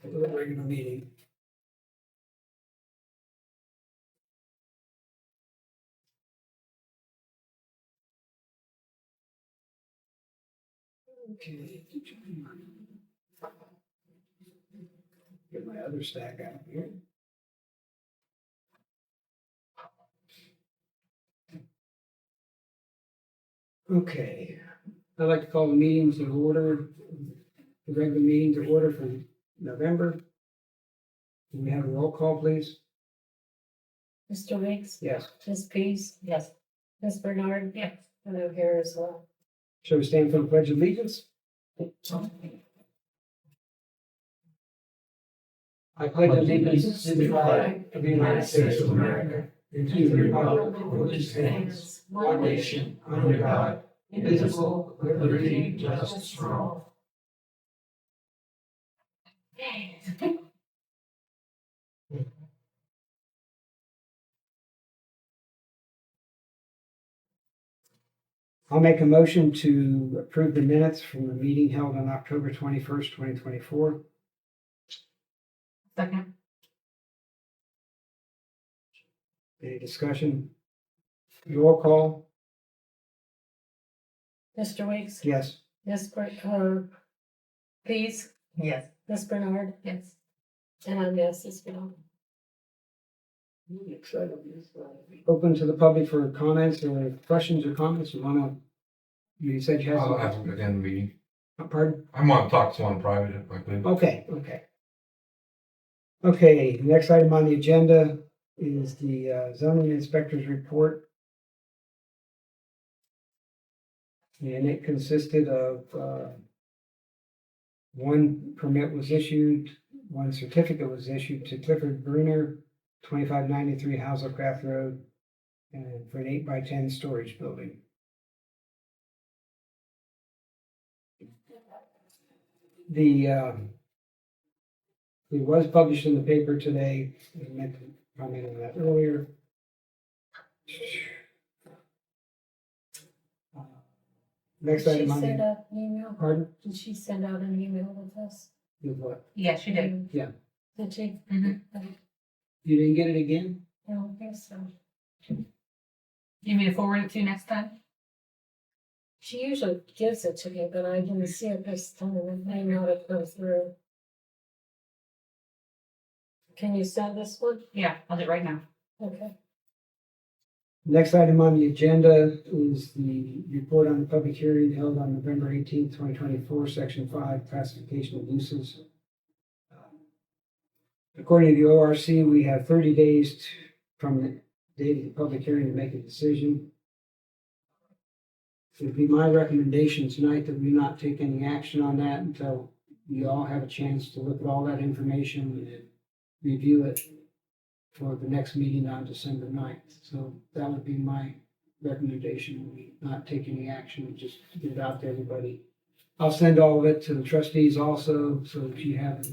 the regular meeting. Okay. Get my other stack out here. Okay, I'd like to call the meetings in order, the regular meetings in order for November. Can we have a roll call, please? Mr. Weeks? Yes. Ms. Pease? Yes. Ms. Bernard? Yes. And I'm here as well. Shall we stand for the pledge of allegiance? I pledge allegiance to the flag of the United States of America and to the republic for which it stands, one nation, under God, indivisible, with liberty and justice for all. I'll make a motion to approve the minutes from the meeting held on October 21st, 2024. Second. Any discussion? Roll call? Mr. Weeks? Yes. Ms. Pease? Yes. Ms. Bernard? Yes. And I'm yes as well. Open to the public for comments or questions or comments. You said you had I'll some. have them again meeting. Pardon? I want to talk to someone private if I could. Okay. Okay, next item on the agenda is the zoning inspector's report. And it consisted of one permit was issued, one certificate was issued to Clifford Bruner, 2593 Hazelcraft Road, and for an 8x10 storage building. It was published in the paper today. I meant to comment on that earlier. Next Did she item on send the, out an email? pardon? Did she send out an email with us? With what? Yeah, she did. Yeah. Did she? Mhm. You didn't get it again? I don't think so. You mean to forward it to next time? She usually gives it to me, but I didn't see it this time. It may not have come through. Can you send this one? Yeah, I'll do it right now. Okay. Next item on the agenda is the report on the public hearing held on November 18th, 2024, Section 5, classification of uses. According to the ORC, we have 30 days from the date of the public hearing to make a decision. It would be my recommendation tonight that we not take any action on that until you all have a chance to look at all that information and review it for the next meeting on December 9th. So that would be my recommendation. We not take any action, we just get it out to everybody. I'll send all of it to the trustees also, so that you have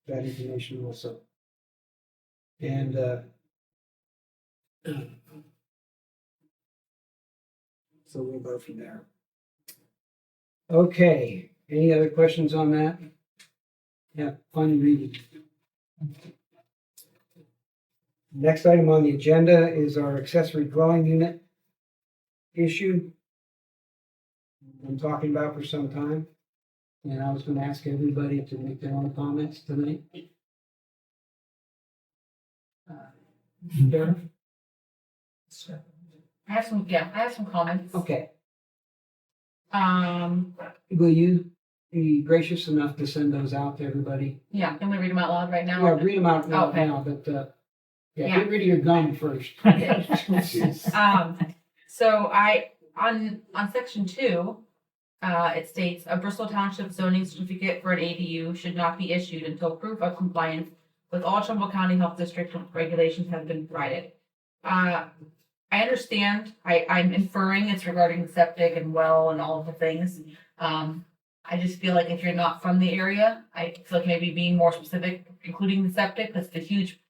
that information also. And so we'll go from there. Okay, any other questions on that? Yeah, fun reading. Next item on the agenda is our accessory dwelling unit issue. Been talking about for some time. And I was going to ask everybody to make their own comments tonight. Darren? I have some comments. Okay, Um, will you be gracious enough to send those out to everybody? yeah, I'm gonna read them out loud right now. Yeah, read them out loud Okay. now, but yeah, Yeah. get rid of your gum first. So on section 2, it states a Bristol Township zoning certificate for an ADU should not be issued until proof of compliance with all Trumbull County Health District regulations have been provided. I understand, I'm inferring it's regarding the septic and well and all of the things. I just feel like if you're not from the area, I feel like maybe being more specific, including the septic, because the huge,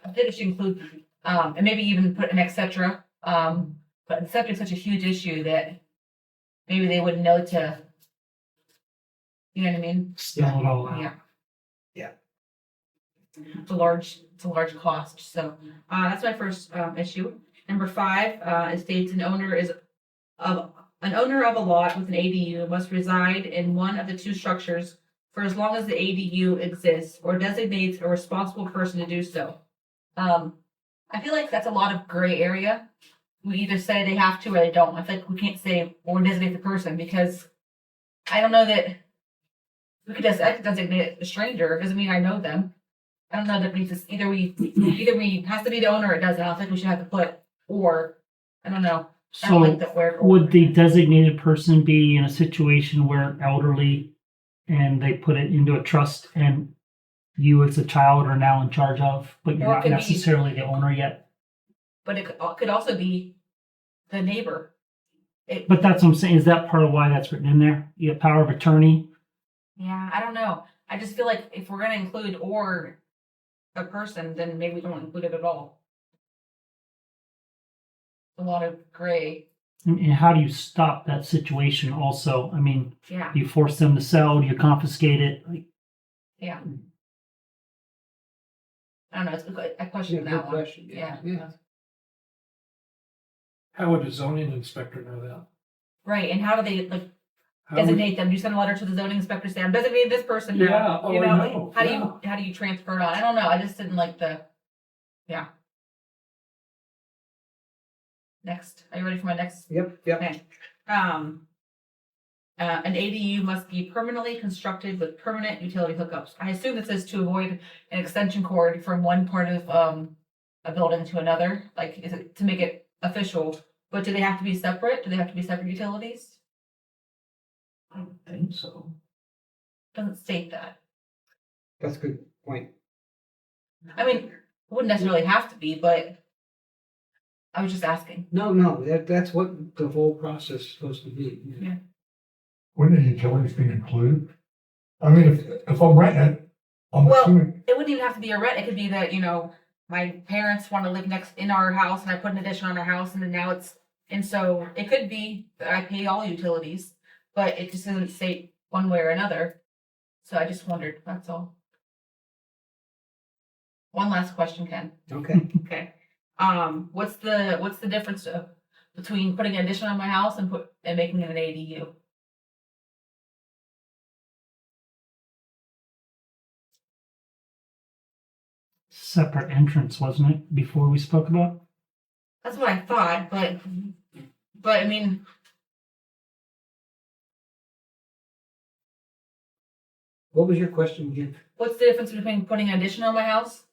I think it should include, and maybe even put an et cetera. But the septic is such a huge issue that maybe they wouldn't know to, You know what I mean? Spell it all out. Yeah. Yeah. It's a large cost. So that's my first issue. Number 5, it states an owner of a lot with an ADU must reside in one of the 2 structures for as long as the ADU exists or designates a responsible person to do so. I feel like that's a lot of gray area. We either say they have to or they don't. I feel like we can't say or designate the person because I don't know that we could just designate a stranger. It doesn't mean I know them. I don't know that means it's either we has to be the owner or it doesn't. I don't think we should have to put or. I don't know. I don't like So that word. would the designated person be in a situation where elderly and they put it into a trust and you as a child are now in charge of, but you're Or it not could be- necessarily the owner yet? But it could also be the neighbor. But that's what I'm saying. Is that part of why that's written in there? You have power of attorney? Yeah, I don't know. I just feel like if we're gonna include or a person, then maybe we don't include it at all. A lot of gray. And how do you stop that situation also? I mean, Yeah, do you force them to sell? Do you confiscate it? Like, yeah. I don't know. It's I Yeah, question good that one. question. Yeah. Yeah. How would a zoning inspector know that? Right, and how do they like How would- designate them? Do you send a letter to the zoning inspector saying I'm designating this person now? Yeah, oh, You I know, know, how do yeah. you transfer it on? I don't know. I just didn't like the. Yeah. Next, are you ready for my next? Yep. Okay. An ADU must be permanently constructed with permanent utility hookups. I assume this is to avoid an extension cord from one part of a building to another. Like, is it to make it official? But do they have to be separate? Do they have to be separate utilities? I don't think so. Doesn't state that. That's a good point. I mean, it wouldn't necessarily have to be, but I was just asking. No, that's what the whole process is supposed to be. Yeah. Wouldn't the utilities be included? I mean, if I'm renting it, I'm Well- assuming, It wouldn't even have to be a rent. It could be that, my parents want to live next in our house and I put an addition on our house and then now and so it could be that I pay all utilities, but it just doesn't state one way or another. So I just wondered, that's all. One last question, Ken. Okay. Okay. What's the difference between putting an addition on my house and making it an ADU? separate entrance, wasn't it, before we spoke about? That's what I thought, but I mean, What was your question again? what's the difference between putting an addition on my house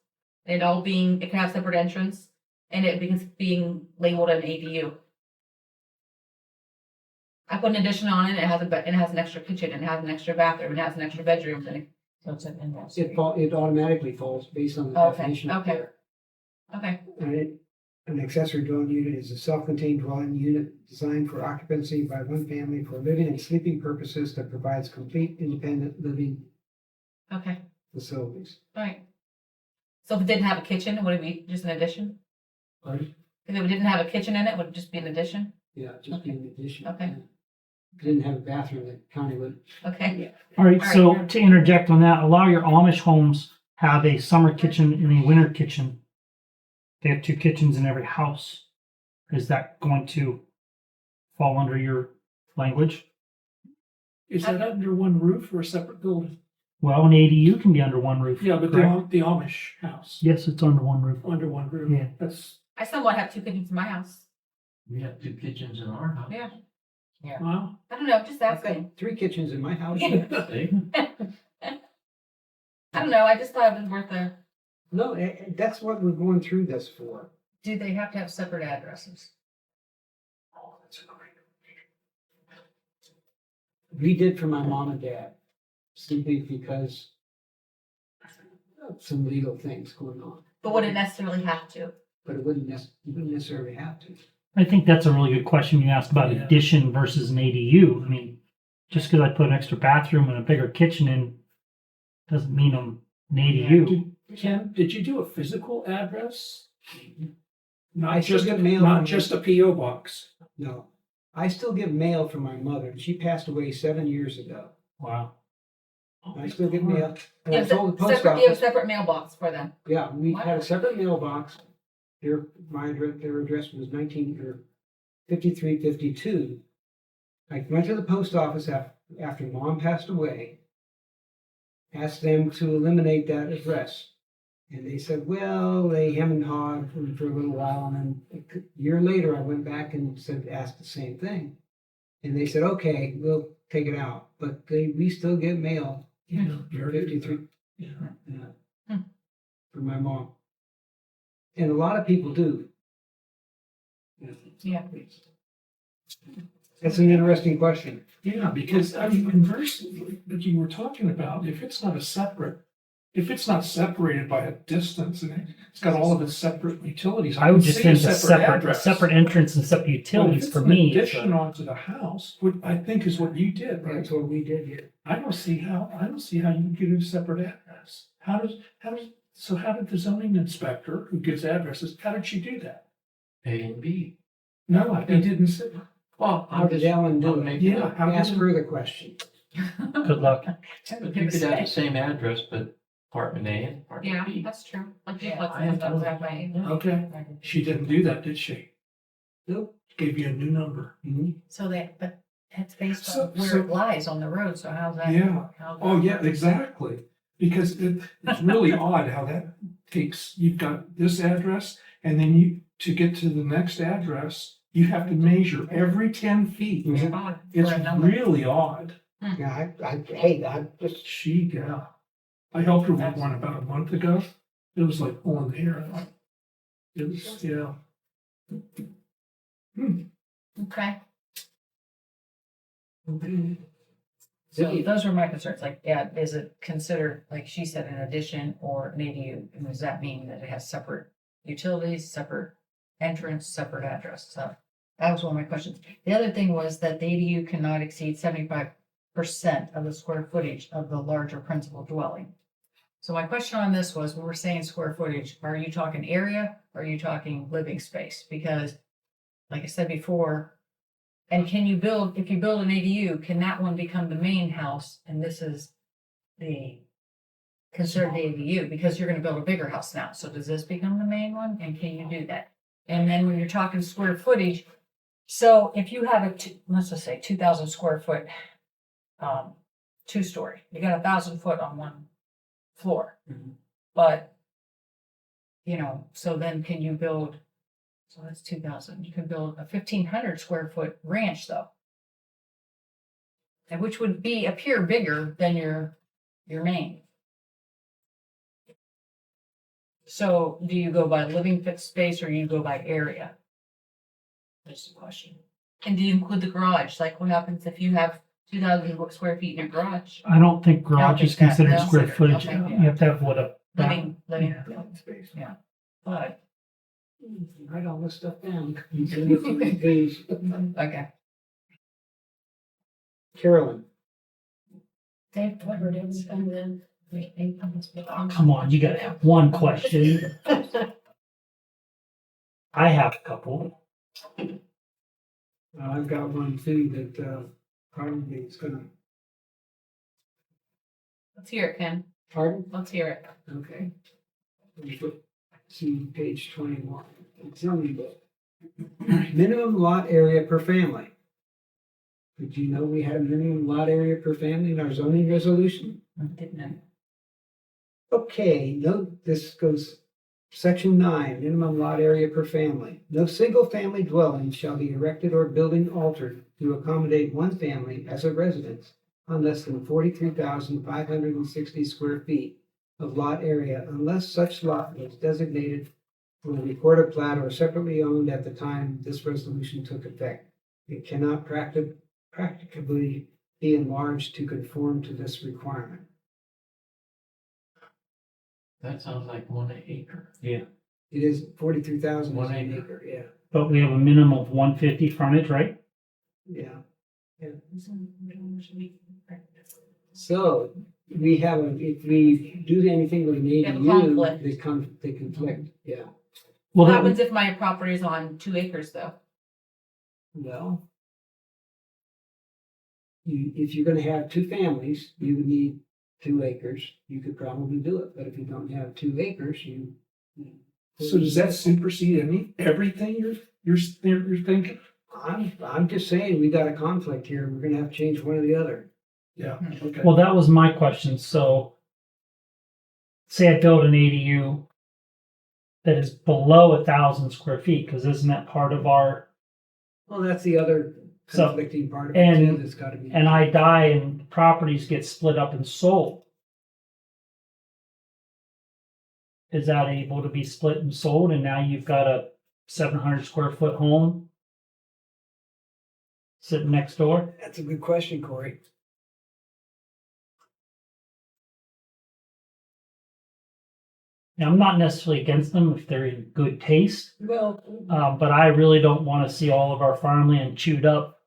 and it can have separate entrance and it being labeled an ADU? I put an addition on it, it has it has an extra kitchen, and it has an extra bathroom, and it has an extra bedroom, and So it's an in-laws. It automatically falls based on the Okay, definition. up okay. there. okay, An accessory dwelling unit is a self-contained dwelling unit designed for occupancy by one family for living and sleeping purposes that provides complete independent living okay, facilities. all right. So if it didn't have a kitchen, would it be just an addition? Pardon? If it didn't have a kitchen in it, would it just be an addition? Yeah, just be an addition. Okay. If it didn't have a bathroom, the county would. Okay, All right, All right. so to interject on that, a lot of your Amish homes have a summer kitchen and a winter kitchen. They have 2 kitchens in every house. Is that going to fall under your language? Is that under one roof or a separate building? Well, an ADU can be under one roof. Yeah, but correct? the Amish house, Yes, it's under one roof. under one roof. Yeah. That's, I somewhat have 2 kitchens in my house. We have 2 kitchens in our house. Yeah, wow. I don't know, just I've got asking. 3 kitchens in my house. See? I don't know, I just thought it was worth a. No, that's what we're going through this for. Do they have to have separate addresses? Oh, that's a great. We did for my mom and dad, simply because of some legal things going on, But would it necessarily have to? but it wouldn't necessarily have to. I think that's a really good question you asked about Yeah. addition versus an ADU. I mean, just because I put an extra bathroom and a bigger kitchen in doesn't mean I'm an ADU. Ken, did you do a physical address? I Not still just, get mail not from- just a PO box. No, I still get mail from my mother, and she passed away 7 years ago. Wow. I still get mail. And You I have told the post separate, you have a office, separate mailbox for them. yeah, we had a separate mailbox. My address, their address was 5352. I went to the post office after mom passed away, asked them to eliminate that address. And they said, well, they hem and hawed for a little while, and then a year later, I went back and asked the same thing. And they said, okay, we'll take it out, but we still get mail, Yeah. 53, Yeah. from my mom. And a lot of people do. Yeah. That's an interesting question. Yeah, because I mean, conversely, that you were talking about, if it's not separated by a distance and it's got all of its separate utilities. I would can just see a think a separate address. entrance and separate But if utilities it's for an me. addition onto the house, which I think is what you did, right? That's what we did here. I don't see how you can get a separate address. How did the zoning inspector who gives addresses, how did she do that? A and B. No, he didn't say. Well, How did Ellen do it? Yeah, how Ask did, her the question. Good luck. But you could have the same address, but apartment A and apartment Yeah, B. that's true. Like Yeah, duplexes I and have stuff that way. okay, she didn't do that, did she? Nope. Gave you a new number. So that, but that's based So- on where so- it lies on the road, so how's that? Yeah. how's Oh, that- yeah, exactly. Because it's really odd how that takes, you've got this address, and then to get to the next address, you have to measure every 10 feet. Mhm. Odd It's for a number. really odd. Yeah, I just, Yeah. I helped her with one about a month ago. It was like pulling hair. It was, yeah. Okay, okay. so those were my concerns, like, yeah, is it considered, like she said, an addition or an ADU? And does that mean that it has separate utilities, separate entrance, separate address? So that was one of my questions. The other thing was that the ADU cannot exceed 75% of the square footage of the larger principal dwelling. So my question on this was, when we're saying square footage, are you talking area? Or are you talking living space? Because like I said before, and can you build, if you build an ADU, can that one become the main house? And this is considered the ADU, because you're gonna build a bigger house now. So does this become the main one? And can you do that? And then when you're talking square footage, so if you have let's just say 2,000 square foot, 2-story, you got 1,000 foot on one floor. But, so then can you build, so that's 2,000, you can build a 1,500 square foot ranch though. And which would appear bigger than your main. So do you go by living space or you go by area? That's the question. And do you include the garage? Like what happens if you have 2,000 square feet in your garage? I don't think garage is think that- considered no. square footage. Okay, You yeah. have to have what a. Living. Space. But, Write all this stuff down. Please. okay. Carolyn, They've covered it, and then. Oh, come on, you gotta have one question. I have a couple. I've got one too that probably is gonna, Let's hear it, Ken. pardon? Let's hear it. Okay. See page 21. Zoning book. Minimum lot area per family. Did you know we had a minimum lot area per family in our zoning resolution? Didn't know. Okay, note this goes, section 9, minimum lot area per family. No single-family dwelling shall be erected or building altered to accommodate one family as a residence on less than 43,560 square feet of lot area unless such lot was designated on the recorded plat or separately owned at the time this resolution took effect. It cannot practicably be enlarged to conform to this requirement. That sounds like 1 acre. It is 43,000 1 an acre. acre, yeah, But we have a minimum of 150 frontage, right? yeah. So we have if we do anything with an have ADU, conflict. they conflict, yeah. Well, What that- happens if my property is on 2 acres though? Well, if you're gonna have two families, you would need 2 acres, you could probably do it, but if you don't have 2 acres, So does that supersede everything you're thinking? I'm just saying, we got a conflict here, we're gonna have to change one or the other. Yeah, okay. Well, that was my question. So, say I build an ADU that is below 1,000 square feet, because isn't that part of our? Well, that's the other So- conflicting part of it too, and- that's gotta be. And I die and properties get split up and sold. Is that able to be split and sold, and now you've got a 700 square foot home sitting next door? That's a good question, Corey. Now, I'm not necessarily against them if they're in good taste, Well, but I really don't want to see all of our farmland chewed up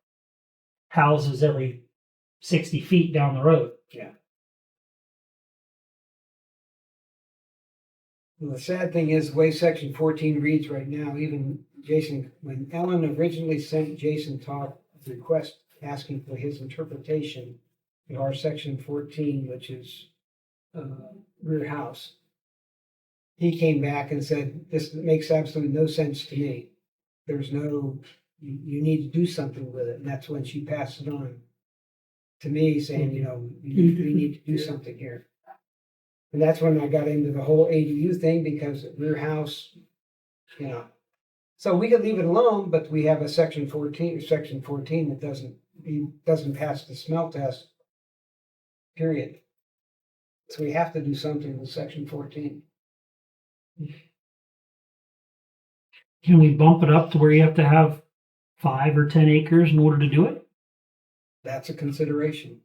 houses every 60 feet down the road. the sad thing is, the way section 14 reads right now, even Jason, when Ellen originally sent Jason Todd the request asking for his interpretation of our section 14, which is rear house, he came back and said, this makes absolutely no sense to me. There's no, you need to do something with it. And that's when she passed it on to me saying, we need to do something here. And that's when I got into the whole ADU thing, because rear house, So we could leave it alone, but we have a section 14 that doesn't pass the smell test, period. So we have to do something with section 14. Can we bump it up to where you have to have 5 or 10 acres in order to do it? That's a consideration.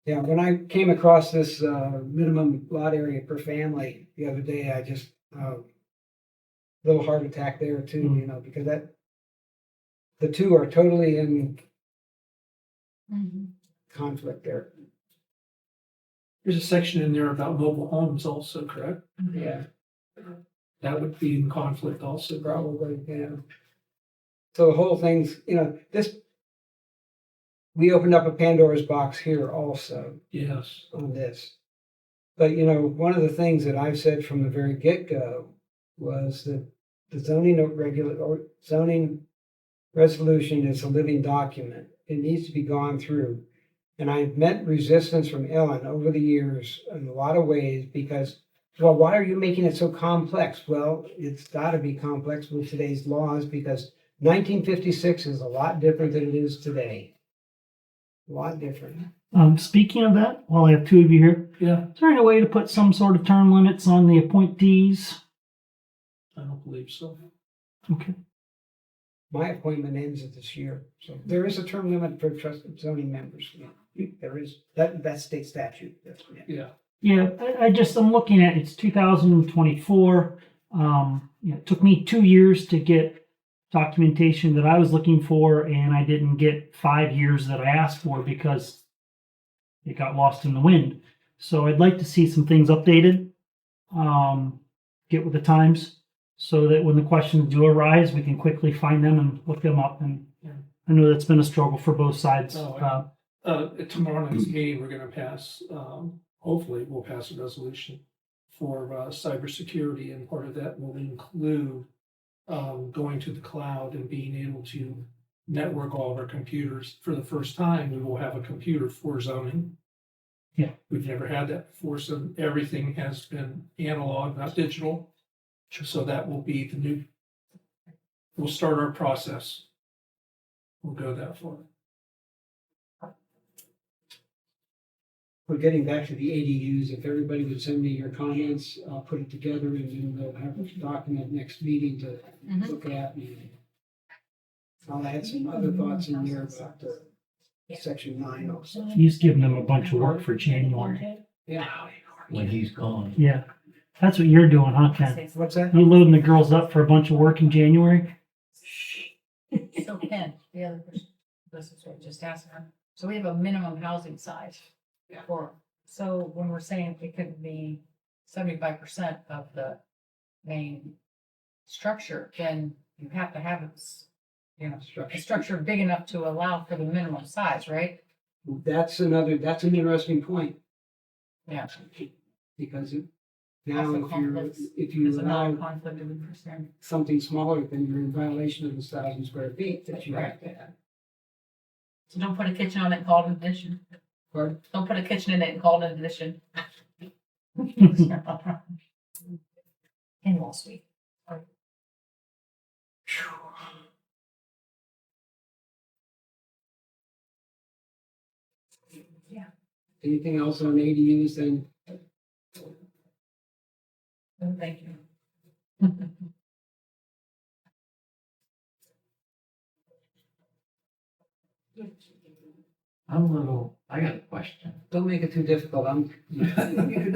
Yeah, when I came across this minimum lot area per family the other day, I just little heart attack there too, because the two are totally in conflict there. There's a section in there about mobile homes also, correct? Yeah, That would be in conflict also. probably, yeah. So the whole thing's, we opened up a Pandora's box here also Yes. on this. But, one of the things that I've said from the very get-go was that the zoning resolution is a living document. It needs to be gone through. And I've met resistance from Ellen over the years in a lot of ways because, well, why are you making it so complex? Well, it's got to be complex with today's laws because 1956 is a lot different than it is today. A lot different. Speaking of that, while I have 2 of you here, Yeah, is there any way to put some sort of term limits on the appointees? I don't believe so. Okay. My appointment ends at this year, so there is a term limit for zoning members. Yeah, there is, that's state statute. Yeah. Yeah, I'm looking at, it's 2024. It took me 2 years to get documentation that I was looking for, and I didn't get 5 years that I asked for because it got lost in the wind. So I'd like to see some things updated, get with the times, so that when the questions do arise, we can quickly find them and look them up. And I know that's been a struggle for both sides. At tomorrow night's meeting, we're gonna pass, hopefully we'll pass a resolution for cybersecurity, and part of that will include going to the cloud and being able to network all of our computers. For the first time, we will have a computer for zoning. Yeah. We've never had that before, so everything has been analog, not digital. So that will be the new, we'll start our process. We'll go that far. We're getting back to the ADUs. If everybody would send me your comments, I'll put it together and then we'll have a document next meeting to look at. And I'll add some other thoughts in there about the section 9 also. He's giving them a bunch of work for January. Yeah. when he's gone. Yeah, that's what you're doing, huh, Ken? What's that? You loading the girls up for a bunch of work in January? So Ken, the other person, this is what I just asked her. So we have a minimum housing size for, so when we're saying it could be 75% of the main structure, then you have to have it you know, a Structure. structure big enough to allow for the minimum size, right? That's an interesting point. Yeah. Because Also now conflicts. if you There's another allow conflict of interest there. something smaller, then you're in violation of the 1,000 square feet that you have to have. So don't put a kitchen on it and call it an addition. Pardon? Don't put a kitchen in it and call it an addition. In-law suite. Anything else on ADUs then? Thank you. I got a question. Don't make it too difficult. I'm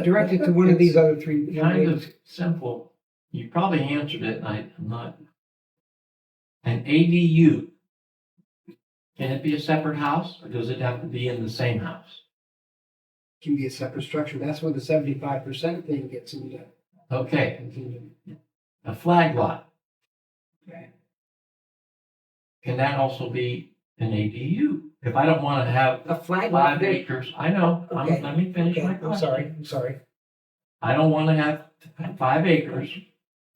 direct it to one of these other three. young Kind ladies. of simple. You probably answered it, and I'm not. An ADU, can it be a separate house, or does it have to be in the same house? Can be a separate structure. That's where the 75% thing gets into. Okay, a flag lot, Okay. can that also be an ADU? If I don't want to have A flag lot. 5 acres, I know, Okay, let me finish Okay, my I'm question. sorry. I don't want to have 5 acres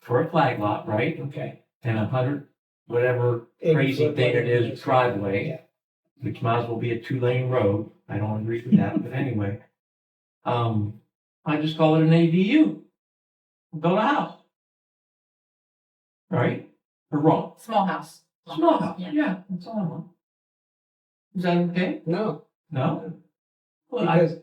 for a flag lot, right? Okay. And 100, whatever 80 crazy foot, thing it whatever is, driveway, Yeah. which might as well be a 2-lane road. I don't agree with that, but anyway. I just call it an ADU. Build a house. Right? Or wrong? Small house. Small house, Yeah. yeah, that's all I want. Is that okay? No, No? Well, I, because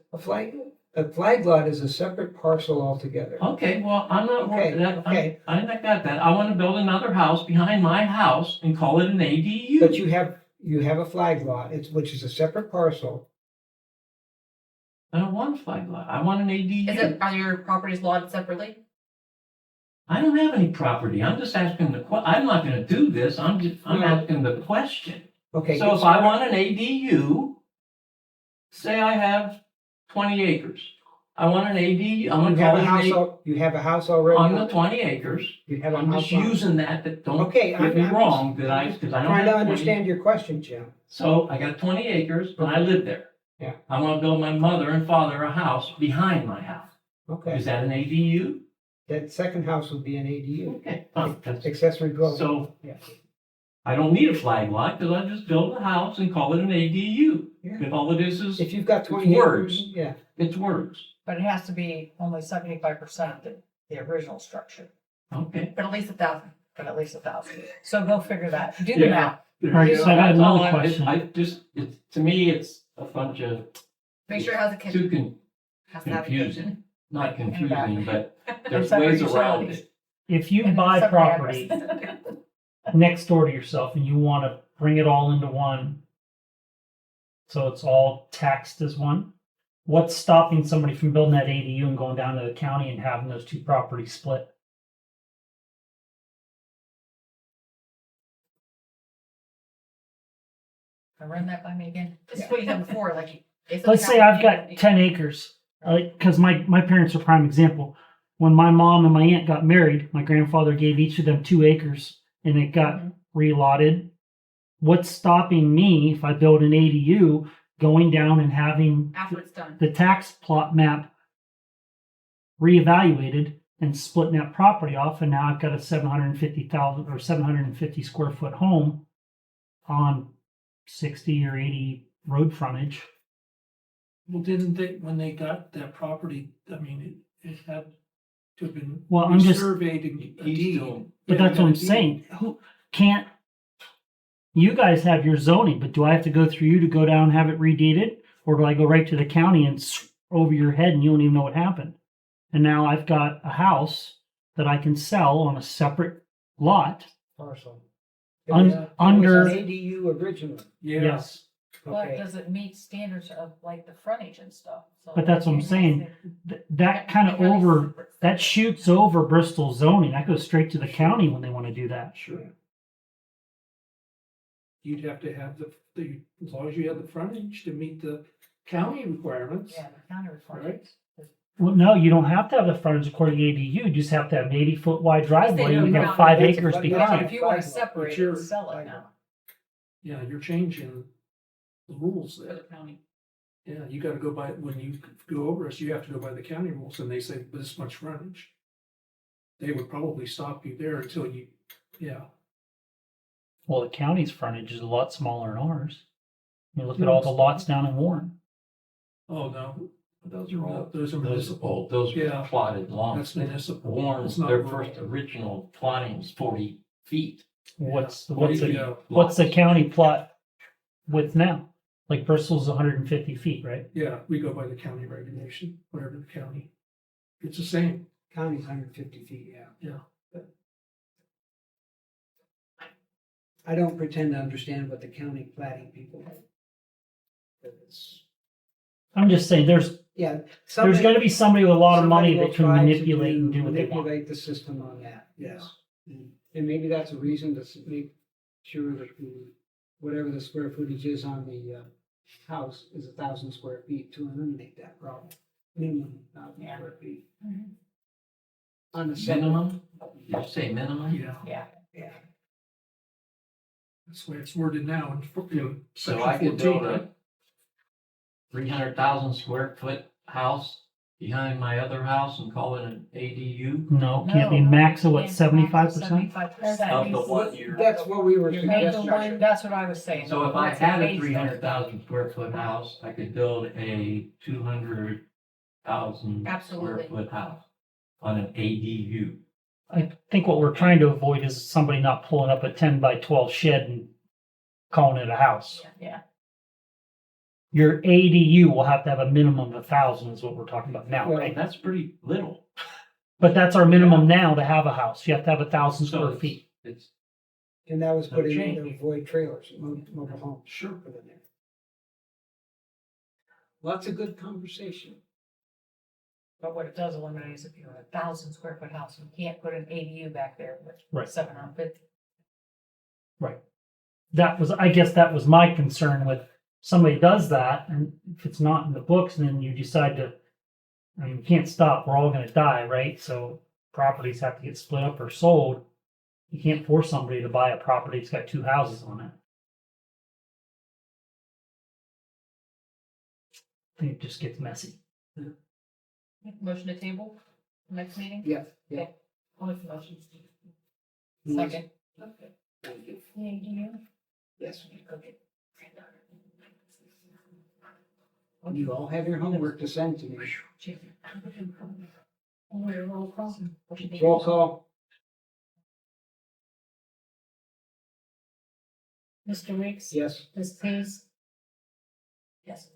a flag lot is a separate parcel altogether. okay, well, I'm not, Okay, okay. I got that. I want to build another house behind my house and call it an ADU. But you have a flag lot, which is a separate parcel. I don't want a flag lot. I want an ADU. Are your properties lotted separately? I don't have any property. I'm just asking I'm not gonna do this. I'm No. asking the question. Okay. So if I want an ADU, say I have 20 acres. I want an ADU, I'm You gonna have call a it house, an you have a house already. on the 20 acres. You have a I'm house just on. using that don't Okay, get me I'm wrong, because I don't Trying to have 20. understand your question, Jim. So I got 20 acres and I live there. Yeah. I wanna build my mother and father a house behind my house. Okay, Is that an ADU? that second house would be an ADU, Okay, fine. That's- accessory dwelling. So Yeah. I don't need a flag lot because I just build a house and call it an ADU. Yeah. If all it is If you've got it's 20 words. acres, yeah. it's words. But it has to be only 75% of the original structure, Okay. But at least 1,000. but at least 1,000. So go figure that, do the Yeah. math, All right, so I got That's all another question. to me, it's a bunch of Make sure it has a kitchen. too Has to have a kitchen. confusing. Not confusing, but there's separate ways around utilities. it. If you And buy separate property address. next door to yourself and you want to bring it all into one, so it's all taxed as one, what's stopping somebody from building that ADU and going down to the county and having those two properties split? Run that by me again. This is what you said before, like. Let's say I've got 10 acres, because my parents are prime example. When my mom and my aunt got married, my grandfather gave each of them 2 acres and it got relotted. What's stopping me if I build an ADU going down and having After it's done. the tax plot map reevaluated and splitting that property off, and now I've got a 750,000 or 750 square foot home on 60 or 80 road frontage. Well, didn't they, when they got that property, I mean, it had to have been Well, I'm just- surveyed and a He's deed. still- But Yeah, that's what I'm a deed. saying. Who can't? You guys have your zoning, but do I have to go through you to go down and have it redeeded, or do I go right to the county and over your head and you don't even know what happened? And now I've got a house that I can sell on a separate lot. Parcel. Un- It was under- an ADU originally. Yeah. Yes, But Okay. does it meet standards of like the frontage and stuff? So But that's what I'm saying. That kind of that shoots over Bristol zoning. That goes straight to the county when they want to do that. Sure. You'd have to have as long as you have the frontage to meet the county requirements. Yeah, the county requirements. Well, no, you don't have to have the frontage according to ADU. You just have to have an 80-foot wide driveway. You don't have have- 5 That's a acres flag- But behind. if you want to Flag lot, separate but it you're- and sell it now, Yeah, you're changing the rules For there. the county. Yeah, you gotta go by, when you go over us, you have to go by the county rules, and they say this much frontage. They would probably stop you there until you, yeah. Well, the county's frontage is a lot smaller than ours. You look at all the lots down in Warren. Oh, no, Those are all, those are those, municipal. those Yeah. were plotted long. That's municipal. Warren, It's not their rural. first original plotting was 40 feet. What's Yeah. what's the Yeah. what's the county plot width now? Like Bristol's 150 feet, right? Yeah, we go by the county regulation, whatever the county. It's the same. County's 150 feet, yeah. Yeah. I don't pretend to understand what the county plating people do. But it's, I'm just saying there's yeah. there's got to be somebody with a lot of money somebody that can will try to manipulate and do what they want. Manipulate the system on that, yes. And maybe that's a reason to make sure that whatever the square footage is on the house is 1,000 square feet to eliminate that problem. Minimum 1,000 square feet. On the second, Minimum? Did you say minimum? Yeah, yeah. that's the way it's worded now in So section I could build 14. a 300,000 square foot house behind my other house and call it an ADU No, can't be max of what 75%. 75%. of the 1 year. That's what we were You're making suggesting. one, that's what I was saying. So if I What's the had a base? 300,000 square foot house, I could build a 200,000 square Absolutely. foot house on an ADU. I think what we're trying to avoid is somebody not pulling up a 10 by 12 shed and calling it a house. Yeah, Your ADU will have to have a minimum of 1,000 is what we're talking about now, Well, right? That's pretty little. But that's our minimum now to have a house. You have to have 1,000 So square feet. It's, And that was No put in change. to avoid trailers, mobile homes. Sure. Put in there. Lots of good conversation. but what it does eliminate is if you have 1,000 square foot house, you can't put an ADU back there with Right. 750. That was, I guess that was my concern with somebody does that, and if it's not in the books, and then you decide to, I mean, you can't stop, we're all gonna die, right? So properties have to get split up or sold. You can't force somebody to buy a property that's got 2 houses on it. I think it just gets messy. Motion to table, next meeting? Yeah, yeah. I'll make the motion. Second. Okay. Thank you. ADU. Yes. You all have your homework to send to me. Roll call. Roll call. Mr. Weeks? Yes. Ms. Pease? Yes.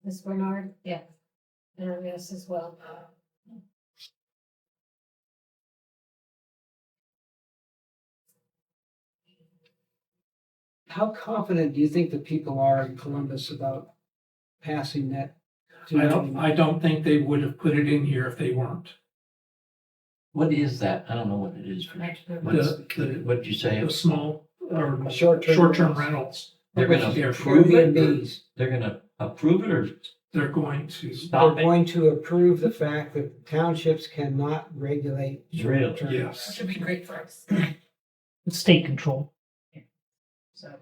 Ms. Bernard? Yes. And I'm yes as well. How confident do you think the people are in Columbus about passing that? I don't think they would have put it in here if they weren't. what is that? I don't know what it is. What did you say? The small or Short-term short-term rentals. rentals, They're gonna They're approve it? or Airbnbs. They're gonna approve it or they're going to. They're stop it? going to approve the fact that townships cannot regulate Really? short-term. Yes. Which would be great for us. It's state control. So,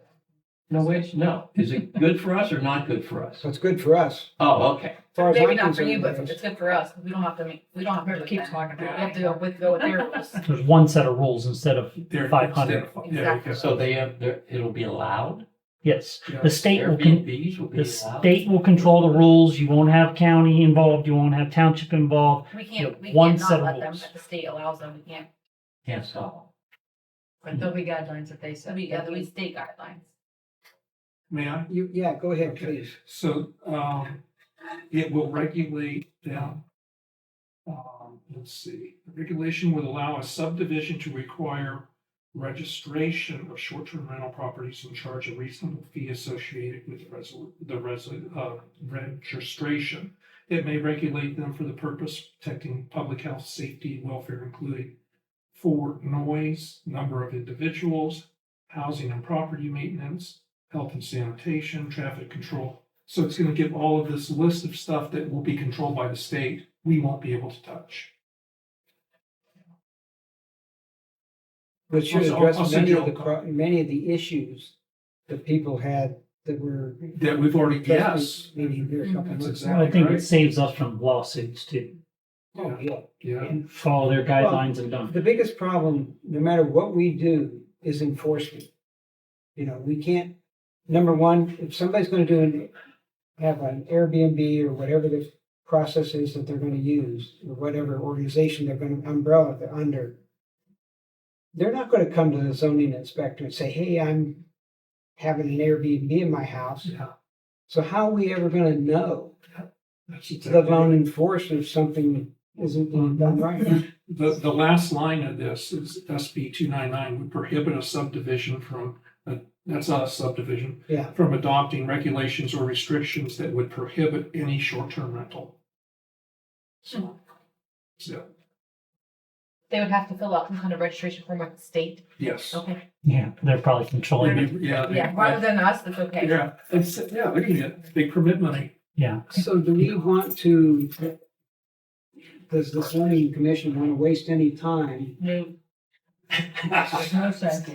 No, wait, no. Is it good for us or not good for us? So it's good for us. Oh, okay. As far as Maybe I'm not for you, concerned, but it is. it's good for us. We don't have to make, we don't have to keep keep talking We about have it. to go with their rules. There's one set of rules instead of They're 500. There you go. So they have, it'll be allowed? yes. Yeah. The state will Airbnbs will be the allowed? state will control the rules. You won't have county involved. You won't have township involved. We You have can't, we one can't set not of let them, rules. if the state allows them, we can't. Can't stop but there'll be guidelines that they So set. we, yeah, we state guidelines. May I? Yeah, go ahead, Okay. please. So, it will regulate them. Let's see, the regulation would allow a subdivision to require registration of short-term rental properties and charge a reasonable fee associated with registration. It may regulate them for the purpose of protecting public health, safety, and welfare, including for noise, number of individuals, housing and property maintenance, health and sanitation, traffic control. So it's going to give all of this list of stuff that will be controlled by the state, we won't be able to touch. Which should Also, address I'll send many you of all a copy. many of the issues the people had that were. That we've already, yes. Meeting here a couple That's months Well, I ago. think right. it saves us from lawsuits too. Oh, yeah. Yeah, Follow their guidelines and done. The biggest problem, no matter what we do, is enforcement. You know, we can't, number one, if somebody's gonna have an Airbnb or whatever the process is that they're gonna use, or whatever organization they're gonna, umbrella they're under, they're not gonna come to the zoning inspector and say, hey, I'm having an Airbnb in my house. yeah. So how are we ever gonna know, That's let exactly alone right. enforce if something isn't being done right? The last line of this is SB 299 would prohibit a subdivision from, that's not a subdivision, Yeah, from adopting regulations or restrictions that would prohibit any short-term rental. So, They would have to fill out some kind of registration form with the state. yes. Okay. Yeah, they're probably controlling it. Yeah. Yeah, rather than us, that's okay. Yeah, yeah, they can get big permit money. Yeah. so do we want to, does the zoning commission want to waste any time? No. No sense.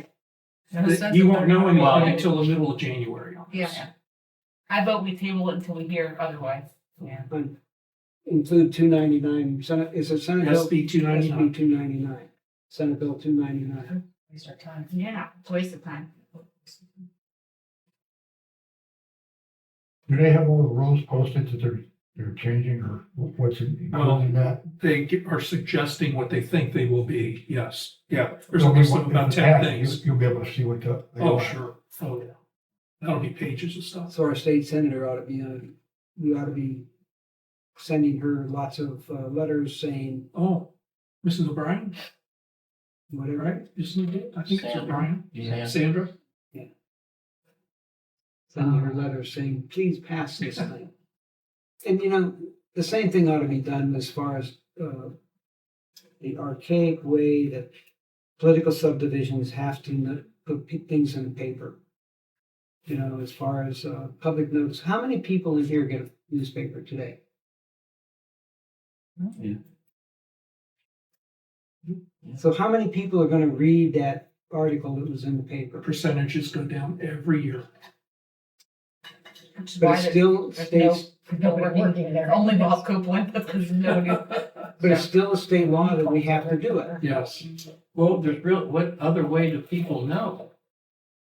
No sense You in won't know 31 anything days. until the middle of January. on this. Yeah. I vote we table it until we hear otherwise. Yeah. Include 299, Senate, is it Senate Bill? SB 299. SB 299, Senate Bill 299. Waste our time. Yeah, it's a waste of time. Do they have all the rules posted that they're changing or what's including that? Are suggesting what they think they will be, yes. Yeah, there's So a list of if about you 10 have it, things. You'll be able to see what they Oh, are. sure. Oh, yeah. That'll be pages of stuff. So our state senator ought to be, we ought to be sending her lots of letters saying Oh, Mrs. O'Brien, whatever. right? Isn't it? I think it's Sandra. O'Brien. Yeah. Sandra? Sending her letters saying, please pass this thing. And you know, the same thing ought to be done as far as the archaic way that political subdivisions have to put things in the paper. You know, as far as public notice, how many people in here get a newspaper today? Yeah. So how many people are gonna read that article that was in the paper? Percentages go down every year. Which is But why it there's still there's states, no working there. Only Bob Copeland, but there's no new. but it's still a state law that we have to do it. Yes. Well, what other way do people know?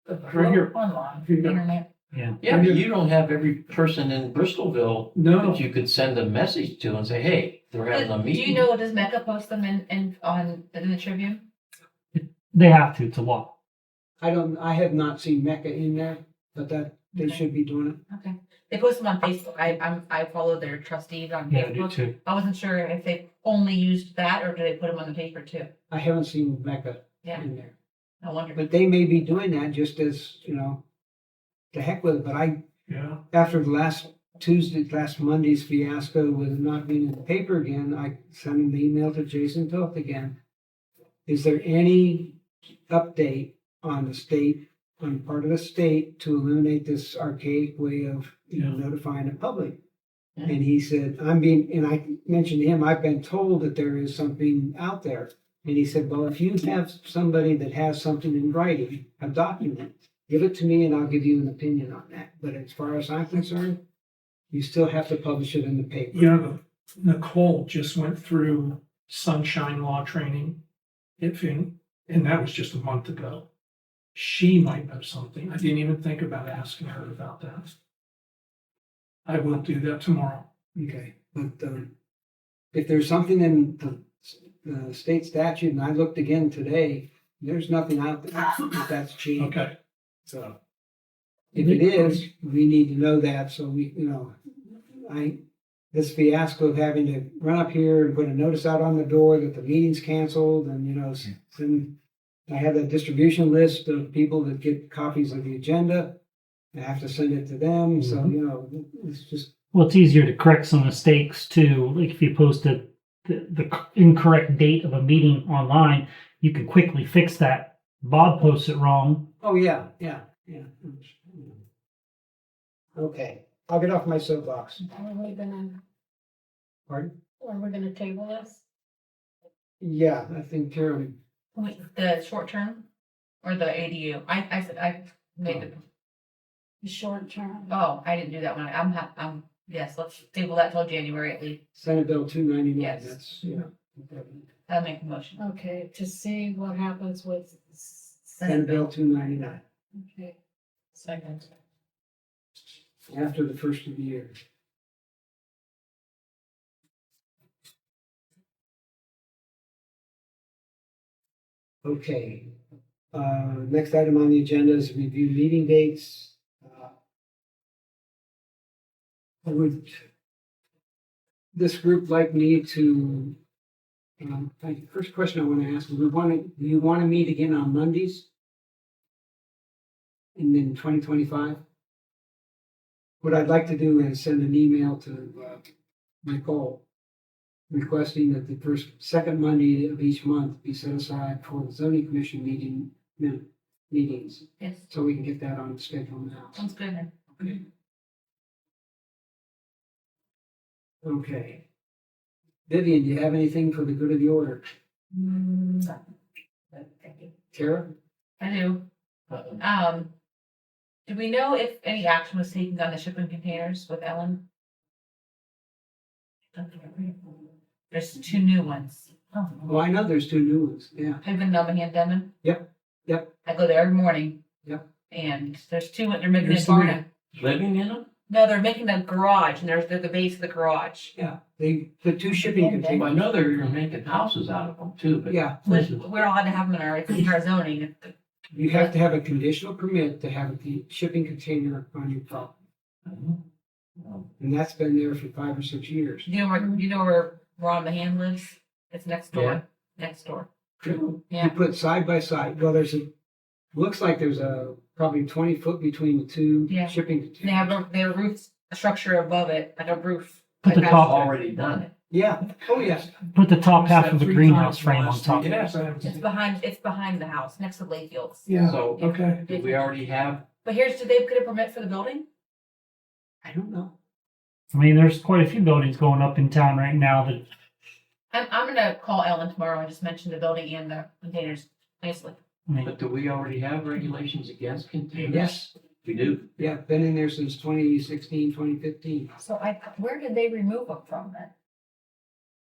Right here. Online, Here you go. internet. Yeah, but you don't have every person in Bristolville No, that you could send a message to and say, hey, they're having a Do meeting. you know, does Mecca post them in the Tribune? They have to, it's a law. I have not seen Mecca in there, but that, they should be doing it. Okay. They post them on Facebook. I follow their trustees on Yeah, I do Facebook. too. I wasn't sure if they only used that or do they put them on the paper too? I haven't seen Mecca Yeah, in there. I wonder. But they may be doing that just as, you know, the heck with it. But yeah. after the last Monday's fiasco with it not being in the paper again, I sent an email to Jason Toth again. Is there any update on the state, on part of the state to eliminate this archaic way of, you know, notifying the public? Yeah. And he said, and I mentioned to him, I've been told that there is something out there. And he said, well, if you have somebody that has something in writing, a document, give it to me and I'll give you an opinion on that. But as far as I'm concerned, you still have to publish it in the paper. Yeah, Nicole just went through sunshine law training. And that was just a month ago. She might know something. I didn't even think about asking her about that. I will do that tomorrow. Okay, but if there's something in the state statute, and I looked again today, there's nothing out there that's changed. Okay. So if it is, we need to know that, so we, you know, this fiasco of having to run up here and put a notice out on the door that the meeting's canceled and, you know, then I have a distribution list of people that get copies of the agenda. I have to send it to them, so, you know, it's just, Well, it's easier to correct some mistakes too. Like if you posted the incorrect date of a meeting online, you can quickly fix that. Bob posts it wrong. oh, yeah. Okay, I'll get off my soapbox. Are we gonna, Pardon? are we gonna table this? Yeah, I think Carolyn, Wait, the short term or the ADU? I said I made the The short term. Oh, I didn't do that one. Yes, let's table that till January at least. Senate Bill 299, Yes. that's, yeah. I'll make a motion. Okay, to see what happens with. Senate Bill 299, Okay. Second. after the first of the year. Okay, next item on the agenda is review meeting dates. Would this group like me to, first question I want to ask, do you want to meet again on Mondays? And then 2025? What I'd like to do is send an email to Nicole requesting that the second Monday of each month be set aside for the zoning commission meetings, Yes, so we can get that on the schedule now. sounds good. Okay. Okay. Vivian, do you have anything for the good of the order? Tara? I do. Do we know if any action was taken on the shipping containers with Ellen? There's 2 new ones. Oh, I know there's 2 new ones, yeah. I've been numbing and Denman. Yep, yep. I go there every morning. Yep. And there's 2, they're making There's a barn. 3. Living in them? No, they're making the garage, and they're the base of the garage. Yeah, they put 2 shipping I containers. know they're making houses out of them too, but. Yeah, But we're allowed to have them in our zoning. you have to have a conditional permit to have a shipping container on your property. And that's been there for 5 or 6 years. Do you know where Ron Mahan lives? It's next door. Next door. You Yeah. put side by side, well, looks like there's probably 20 foot between the 2 Yeah. shipping They containers. have their roof structure above it, like a roof. Put the like top- that. Already done it. Yeah, oh, yes. Put the top half of the 3 greenhouse times frame on last top. week. Yes, I haven't It's seen- behind the house, next to Layfields. Yeah, So, okay. do we already have, But did they get a permit for the building? I don't know. I mean, there's quite a few buildings going up in town right now that I'm gonna call Ellen tomorrow and just mention the building and the containers nicely. I mean, but do we already have regulations against containers? Yes, We do. yeah, been in there since 2016, 2015. So where did they remove them from then?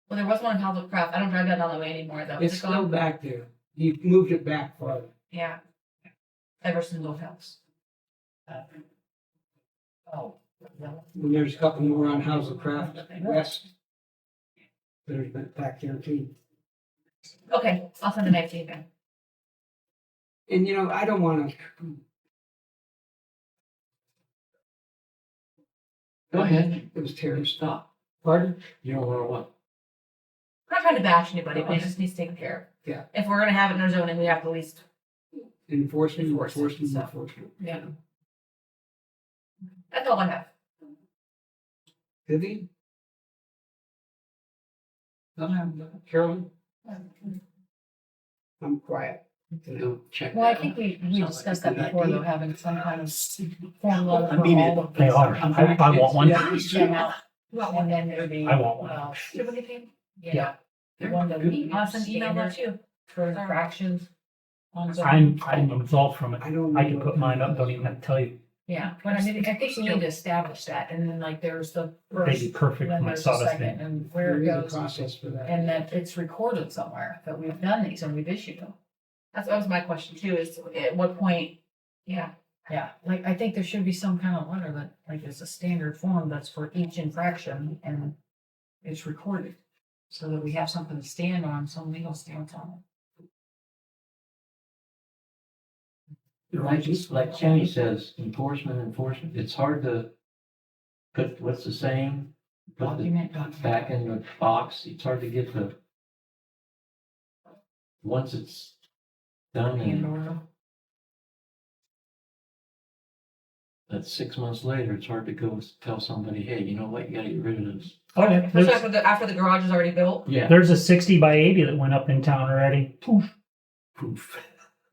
Well, there was one in House of Craft. I don't drive down the way anymore though. Is It's it still gone? back there. He moved it back farther. Yeah. Everson's old house. Oh. And there's a couple more on House of Craft West. There's back there too. Okay, I'll send a night to you then. And I don't want to. Go ahead. It was terrorist. Stop. Pardon? You don't want to what? I'm not trying to bash anybody, but it just needs taken care of. Yeah. If we're gonna have it in our zoning, we have to at least, Enforcement, Enforce it, enforcement, so. enforcement. yeah. That's all I have. Vivian? Carolyn? I'm quiet. Go check Well, I that think out. we Sounds like discussed a that good before, idea. though, having some kind of formula I for mean, all of they this. are. I want one. Yeah, and then there'd be. I want one. Do you have anything? Yeah. The one that we. I'll send email that standard too. For infractions. On zoning. I'm absolved from it. I don't. I can put mine up, don't even have to tell you. Yeah, but I mean, I think we need to establish that, and then like there's the They'd first, be perfect then for my there's the sawdust second, bin. and where There it is a goes. process for that. And that it's recorded somewhere, that we've done these and we've issued them. That was my question too, is at what point, yeah. Yeah, like, I think there should be some kind of letter that, like, it's a standard form that's for each infraction and it's recorded. So that we have something to stand on, some legal stance on Like Kenny says, enforcement, it's hard to put, what's the saying? it. Put the Document. back in the box, it's hard to get once it's done And and order. that's 6 months later, it's hard to go tell somebody, hey, you know what, you gotta get rid of this. Okay, Especially after the garage is already built. Yeah. there's a 60 by 80 that went up in town already. Poof, Poof.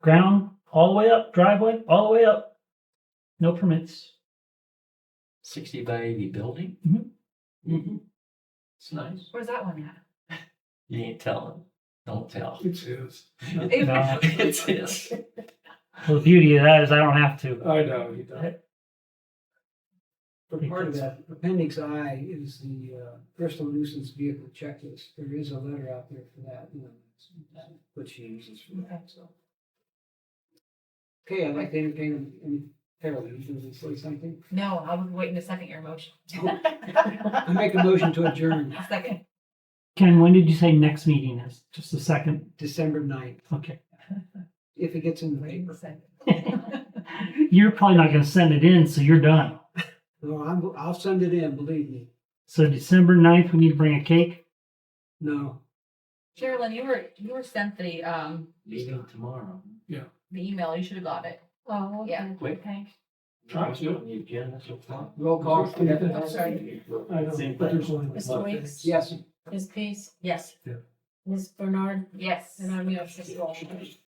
ground, all the way up, driveway, all the way up. No permits. 60 by 80 building? Mhm. It's nice. Where's that one at? You ain't telling. Don't tell. It's his. No. It's his. Well, the beauty of that is I don't have to. I know, you don't. For part of that, Appendix I is the personal nuisance vehicle checklist. There is a letter out there for that, that's what she uses for that, so. Okay, I'd like to entertain any, Carol, you going to say something? No, I was waiting to second your motion. I make a motion to adjourn A second. Ken, when did you say next meeting is? Just a second. December 9th, Okay. if it gets in the paper. You're probably not going to send it in, so you're done. No, I'll send it in, believe me. So December 9th, we need to bring a cake. No, Sherilyn, you were sent the Meeting tomorrow. the email. You should have got it. Oh, Yeah. okay. Quick. Okay. Try to. On the agenda so far. roll call. I'm sorry. I know, but there's only. Mr. Weeks? Yes. Ms. Peace? Yes. Ms. Bernard? Yes. And I'm yes as well.